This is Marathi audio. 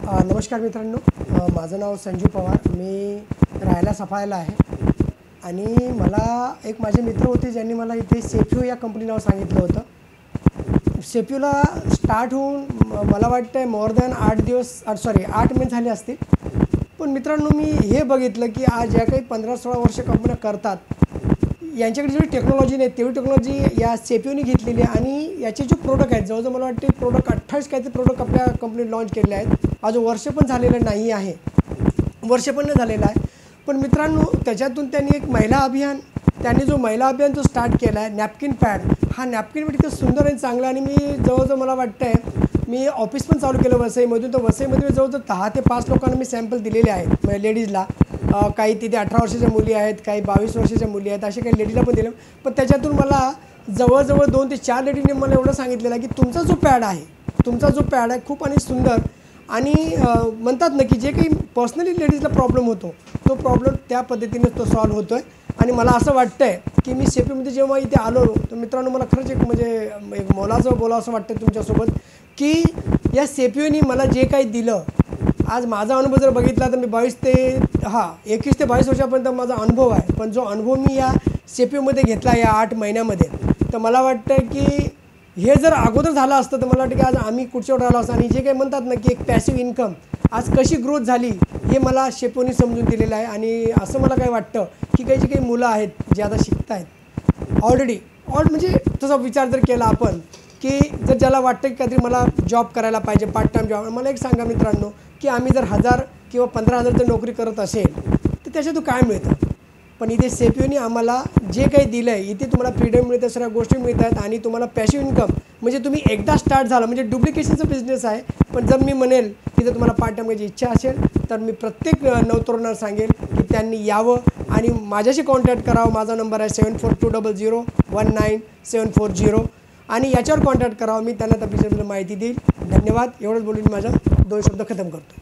नमस्कार मित्रांनो, माझं नाव संजू पवार. मी राहायला सफाळ्याला आहे आणि मला एक माझे मित्र होते ज्यांनी मला इथे सेफ्यू या कंपनी नाव सांगितलं होतं. सेफ्यूला स्टार्ट होऊन मला वाटतं आहे मोर दॅन 8 महिने झाले असतील. पण मित्रांनो, मी हे बघितलं की आज या काही 15-16 वर्ष कंपन्या करतात, यांच्याकडे जेवढी टेक्नॉलॉजी नाही तेवढी टेक्नॉलॉजी या सेफ्यूने घेतलेली आहे. आणि याचे जे प्रोडक्ट आहेत, जवळजवळ मला वाटते प्रोडक्ट 28 काहीतरी प्रोडक्ट आपल्या कंपनीत लॉन्च केलेले आहेत. अजून वर्ष पण झालेलं नाही आहे, वर्ष पण नाही झालेलं आहे. पण मित्रांनो, त्याच्यातून त्यांनी एक महिला अभियान जो स्टार्ट केला आहे, नॅपकिन पॅड. हा नॅपकिन पॅड इतकं सुंदर आणि चांगला. आणि मी जवळजवळ मला वाटतं आहे मी ऑफिस पण चालू केलं वसईमधून. तर वसईमध्ये जवळजवळ 10 ते 5 लोकांना मी सॅम्पल दिलेले आहेत, म्हणजे लेडीजला. काही तिथे 18 वर्षाच्या मुली आहेत, काही 22 वर्षाच्या मुली आहेत, असे काही लेडीजला पण दिलं. पण त्याच्यातून मला जवळजवळ 2 ते 4 लेडीजने मला एवढं सांगितलेलं आहे की तुमचा जो पॅड आहे खूप आणि सुंदर. आणि म्हणतात ना की जे काही पर्सनली लेडीजला प्रॉब्लेम होतो, तो प्रॉब्लेम त्या पद्धतीने तो सॉल्व्ह होतो आहे. आणि मला असं वाटतं आहे की मी सेफ्यूमध्ये जेव्हा इथे आलो, तर मित्रांनो मला खरंच एक मोलाचं बोलावं असं वाटतं तुमच्यासोबत की या सेफ्यूने मला जे काही दिलं. आज माझा अनुभव जर बघितला तर मी 21 ते 22 वर्षापर्यंत माझा अनुभव आहे. पण जो अनुभव मी या सेफ्यूमध्ये घेतला या 8 महिन्यामध्ये, तर मला वाटतं की हे जर अगोदर झालं असतं तर मला वाटतं की आज आम्ही कुठच्यावर राहिलो असतं. आणि जे काही म्हणतात ना की एक पॅसिव्ह इन्कम आज कशी ग्रोथ झाली हे मला सेफ्यूने समजून दिलेलं आहे. आणि असं मला काय वाटतं की काही मुलं आहेत जे आता शिकत आहेत ऑलरेडी म्हणजे तसा विचार जर केला आपण की जर ज्याला वाटतं की काहीतरी मला जॉब करायला पाहिजे, पार्ट टाईम जॉब. मला एक सांगा मित्रांनो की आम्ही जर 1000 किंवा 15,000 जर नोकरी करत असेल तर त्याच्यातून काय मिळतं. पण इथे सेफ्यूने आम्हाला जे काही दिलं आहे, इथे तुम्हाला फ्रीडम मिळतं, सगळ्या गोष्टी मिळत आहेत. आणि तुम्हाला पॅसिव्ह इन्कम म्हणजे तुम्ही एकदा स्टार्ट झाला म्हणजे डुप्लिकेशनचा बिझनेस आहे. पण जर मी म्हणेल की जर तुम्हाला पार्ट टाईम करायची इच्छा असेल तर मी प्रत्येक नवतरुणांना सांगेल की त्यांनी यावं आणि माझ्याशी कॉन्टॅक्ट करावं. माझा नंबर आहे 7420019740 आणि याच्यावर कॉन्टॅक्ट करावं. मी त्यांना तपशीलवार माहिती देईल. धन्यवाद. एवढंच बोलून माझा 2 शब्द खतम करतो.